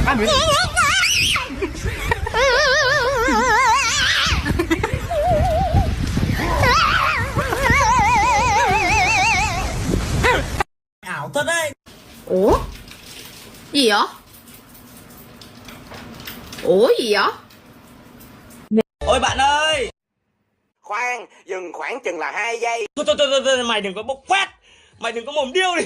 Ăn đi. Ảo thật đấy. Ủa? Gì vậy? Ủa gì vậy? Ôi bạn ơi. Khoan, dừng khoảng chừng là 2 giây. Thôi, mày đừng có bốc phét. Mày đừng có mồm điêu đi.